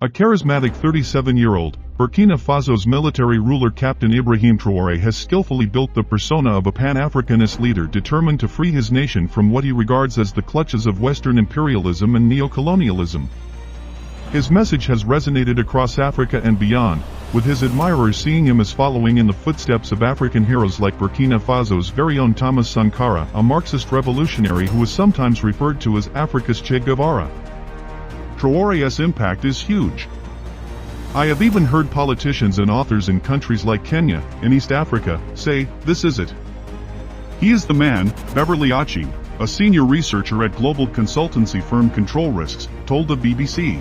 A charismatic 37-year-old, Burkina Faso's military ruler Captain Ibrahim Traore has skillfully built the persona of a Pan-Africanist leader determined to free his nation from what he regards as the clutches of Western imperialism and neocolonialism. His message has resonated across Africa and beyond, with his admirers seeing him as following in the footsteps of African heroes like Burkina Faso's very own Thomas Sankara, a Marxist revolutionary who is sometimes referred to as Africa's Che Guevara. Traore's impact is huge. I have even heard politicians and authors in countries like Kenya, in East Africa, say, "This is it." He is the man, Beverly Achi, a senior researcher at global consultancy firm Control Risks, told the BBC.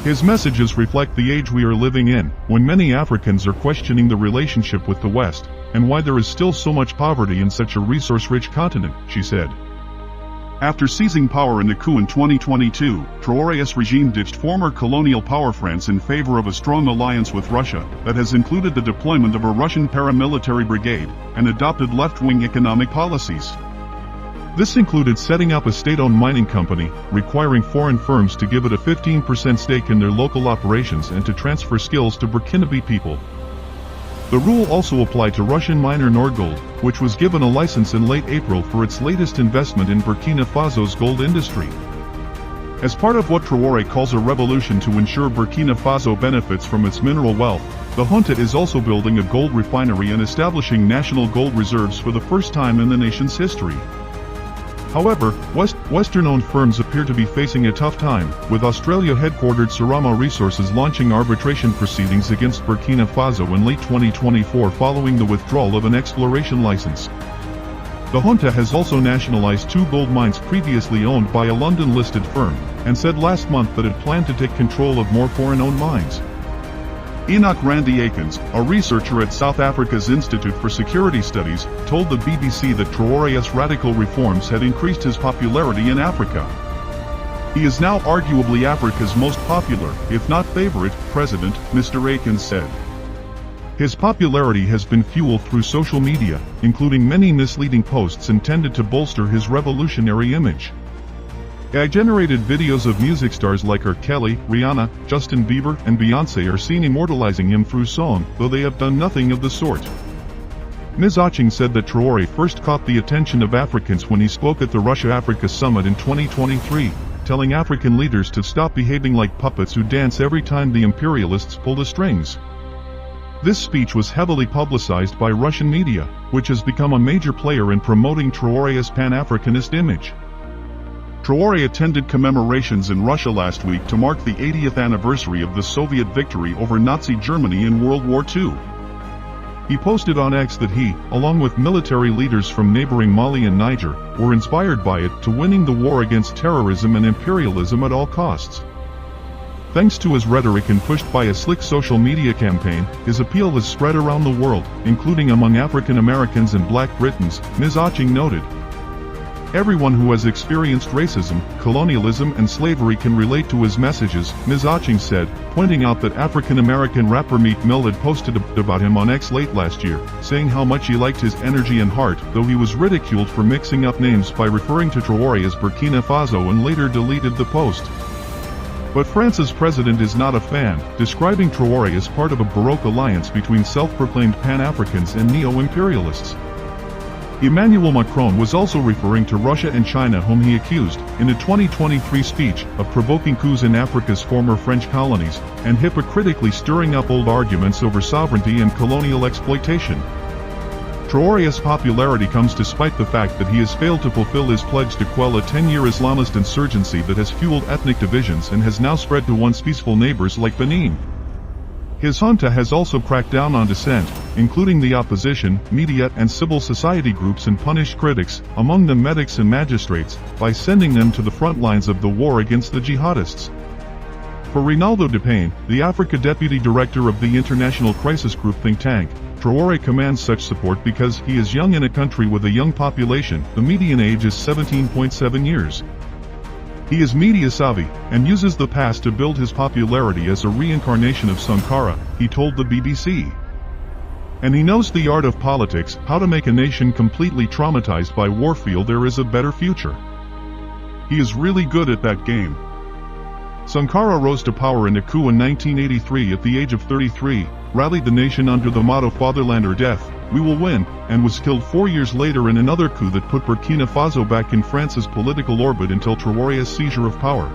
His messages reflect the age we are living in, when many Africans are questioning the relationship with the West, and why there is still so much poverty in such a resource-rich continent, she said. After seizing power in the coup in 2022, Traore's regime ditched former colonial power France in favor of a strong alliance with Russia that has included the deployment of a Russian paramilitary brigade and adopted left-wing economic policies. This included setting up a state-owned mining company, requiring foreign firms to give it a 15% stake in their local operations and to transfer skills to Burkinabe people. The rule also applied to Russian miner Norgold, which was given a license in late April for its latest investment in Burkina Faso's gold industry. As part of what Traore calls a revolution to ensure Burkina Faso benefits from its mineral wealth, the junta is also building a gold refinery and establishing national gold reserves for the first time in the nation's history. However, Western-owned firms appear to be facing a tough time, with Australia-headquartered Sarama Resources launching arbitration proceedings against Burkina Faso in late 2024 following the withdrawal of an exploration license. The junta has also nationalized 2 gold mines previously owned by a London-listed firm, and said last month that it planned to take control of more foreign-owned mines. Enoch Randy Akins, a researcher at South Africa's Institute for Security Studies, told the BBC that Traore's radical reforms had increased his popularity in Africa. He is now arguably Africa's most popular, if not favorite, president, Mr. Akins said. His popularity has been fueled through social media, including many misleading posts intended to bolster his revolutionary image. AI-generated videos of music stars like R. Kelly, Rihanna, Justin Bieber, and Beyoncé are seen immortalizing him through song, though they have done nothing of the sort. Ms. Aching said that Traore first caught the attention of Africans when he spoke at the Russia-Africa Summit in 2023, telling African leaders to stop behaving like puppets who dance every time the imperialists pull the strings. This speech was heavily publicized by Russian media, which has become a major player in promoting Traore's Pan-Africanist image. Traore attended commemorations in Russia last week to mark the 80th anniversary of the Soviet victory over Nazi Germany in World War II. He posted on X that he, along with military leaders from neighboring Mali and Niger, were inspired by it to winning the war against terrorism and imperialism at all costs. Thanks to his rhetoric and pushed by a slick social media campaign, his appeal has spread around the world, including among African Americans and Black Britons, Ms. Aching noted. Everyone who has experienced racism, colonialism and slavery can relate to his messages, Ms. Aching said, pointing out that African-American rapper Meek Mill had posted about him on X late last year, saying how much he liked his energy and heart, though he was ridiculed for mixing up names by referring to Traore as Burkina Faso and later deleted the post. But France's president is not a fan, describing Traore as part of a Baroque alliance between self-proclaimed Pan-Africans and neo-imperialists. Emmanuel Macron was also referring to Russia and China, whom he accused, in a 2023 speech, of provoking coups in Africa's former French colonies, and hypocritically stirring up old arguments over sovereignty and colonial exploitation. Traore's popularity comes despite the fact that he has failed to fulfill his pledge to quell a 10-year Islamist insurgency that has fueled ethnic divisions and has now spread to once peaceful neighbors like Benin. His junta has also cracked down on dissent, including the opposition, media and civil society groups, and punished critics, among them medics and magistrates, by sending them to the front lines of the war against the jihadists. For Rinaldo Depain, the Africa Deputy Director of the International Crisis Group think tank, Traore commands such support because he is young in a country with a young population. The median age is 17.7 years. He is media savvy, and uses the past to build his popularity as a reincarnation of Sankara, he told the BBC. And he knows the art of politics, how to make a nation completely traumatized by war feel there is a better future. He is really good at that game. Sankara rose to power in a coup in 1983 at the age of 33, rallied the nation under the motto "Fatherland or Death, we will win," and was killed 4 years later in another coup that put Burkina Faso back in France's political orbit until Traore's seizure of power.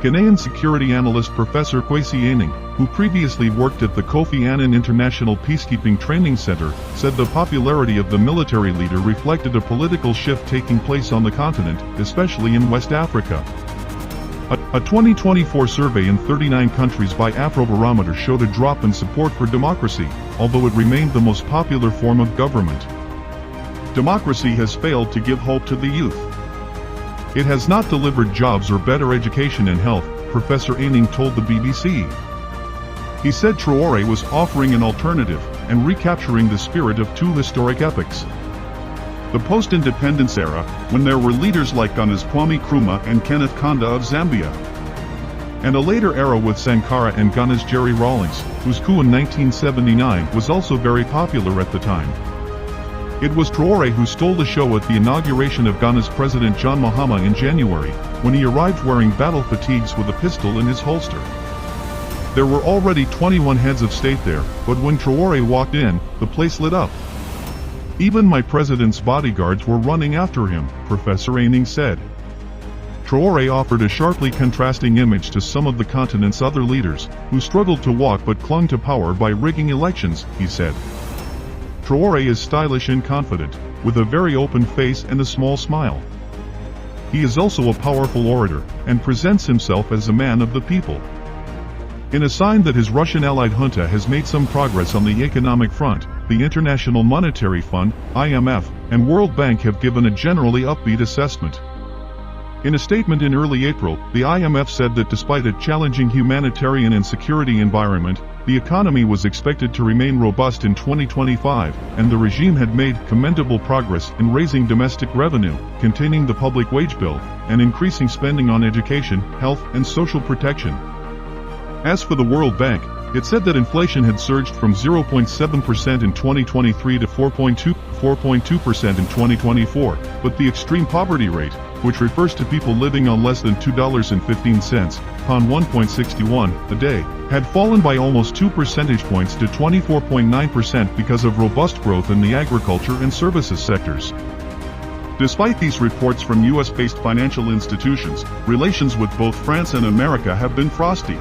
Ghanaian security analyst Professor Kwesi Aining, who previously worked at the Kofi Annan International Peacekeeping Training Center, said the popularity of the military leader reflected a political shift taking place on the continent, especially in West Africa. A 2024 survey in 39 countries by Afrobarometer showed a drop in support for democracy, although it remained the most popular form of government. Democracy has failed to give hope to the youth. It has not delivered jobs or better education and health, Professor Aining told the BBC. He said Traore was offering an alternative and recapturing the spirit of two historic epochs. The post-independence era, when there were leaders like Ghana's Kwame Nkrumah and Kenneth Kaunda of Zambia. And a later era with Sankara and Ghana's Jerry Rawlings, whose coup in 1979 was also very popular at the time. It was Traore who stole the show at the inauguration of Ghana's President John Mahama in January, when he arrived wearing battle fatigues with a pistol in his holster. There were already 21 heads of state there, but when Traore walked in, the place lit up. Even my president's bodyguards were running after him, Professor Aining said. Traore offered a sharply contrasting image to some of the continent's other leaders, who struggled to walk but clung to power by rigging elections, he said. Traore is stylish and confident, with a very open face and a small smile. He is also a powerful orator, and presents himself as a man of the people. In a sign that his Russian allied junta has made some progress on the economic front, the International Monetary Fund, IMF, and World Bank have given a generally upbeat assessment. In a statement in early April, the IMF said that despite a challenging humanitarian and security environment, the economy was expected to remain robust in 2025, and the regime had made commendable progress in raising domestic revenue, containing the public wage bill, and increasing spending on education, health, and social protection. As for the World Bank, it said that inflation had surged from 0.7% in 2023 to 4.2% in 2024, but the extreme poverty rate, which refers to people living on less than $2.15, on 1.61 a day, had fallen by almost 2 percentage points to 24.9% because of robust growth in the agriculture and services sectors. Despite these reports from US-based financial institutions, relations with both France and America have been frosty.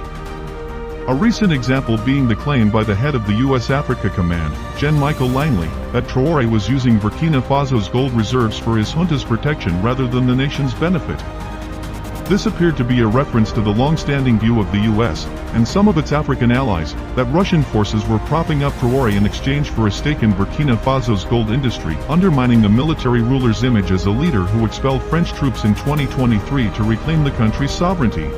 A recent example being the claim by the head of the U.S. Africa Command, Gen. Michael Langley, that Traore was using Burkina Faso's gold reserves for his junta's protection rather than the nation's benefit. This appeared to be a reference to the long-standing view of the U.S. and some of its African allies that Russian forces were propping up Traore in exchange for a stake in Burkina Faso's gold industry, undermining the military ruler's image as a leader who expelled French troops in 2023 to reclaim the country's sovereignty.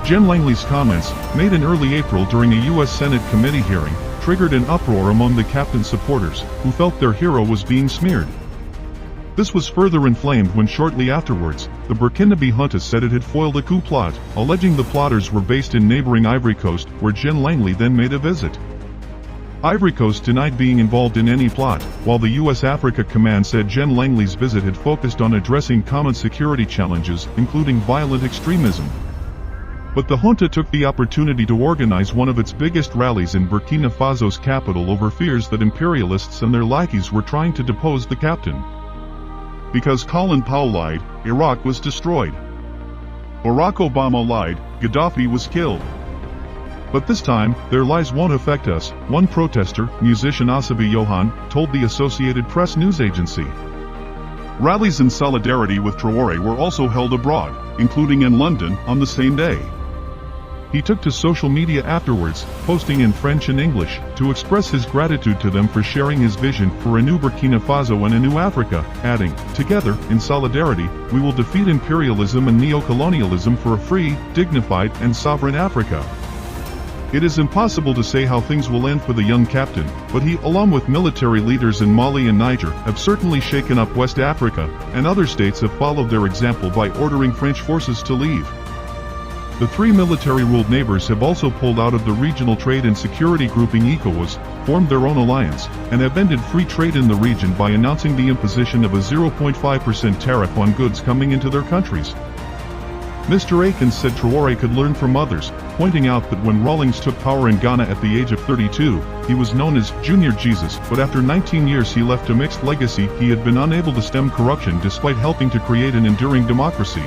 Gen. Langley's comments, made in early April during a U.S. Senate committee hearing, triggered an uproar among the captain's supporters, who felt their hero was being smeared. This was further inflamed when shortly afterwards, the Burkinabe junta said it had foiled a coup plot, alleging the plotters were based in neighboring Ivory Coast, where Gen. Langley then made a visit. Ivory Coast denied being involved in any plot, while the U.S. Africa Command said Gen. Langley's visit had focused on addressing common security challenges, including violent extremism. But the junta took the opportunity to organize one of its biggest rallies in Burkina Faso's capital over fears that imperialists and their lackeys were trying to depose the captain. Because Colin Powell lied, Iraq was destroyed. Barack Obama lied, Gaddafi was killed. But this time, their lies won't affect us, one protester, musician Asabi Johan, told the Associated Press news agency. Rallies in solidarity with Traore were also held abroad, including in London, on the same day. He took to social media afterwards, posting in French and English, to express his gratitude to them for sharing his vision for a new Burkina Faso and a new Africa, adding, "Together, in solidarity, we will defeat imperialism and neo-colonialism for a free, dignified, and sovereign Africa." It is impossible to say how things will end for the young captain, but he, along with military leaders in Mali and Niger, have certainly shaken up West Africa, and other states have followed their example by ordering French forces to leave. The three military-ruled neighbors have also pulled out of the regional trade and security grouping ECOWAS, formed their own alliance, and have ended free trade in the region by announcing the imposition of a 0.5% tariff on goods coming into their countries. Mr. Akins said Traore could learn from others, pointing out that when Rawlings took power in Ghana at the age of 32, he was known as Junior Jesus, but after 19 years he left a mixed legacy. He had been unable to stem corruption despite helping to create an enduring democracy.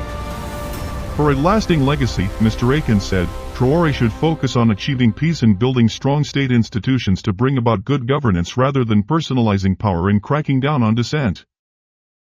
For a lasting legacy, Mr. Akins said, Traore should focus on achieving peace and building strong state institutions to bring about good governance rather than personalizing power and cracking down on dissent.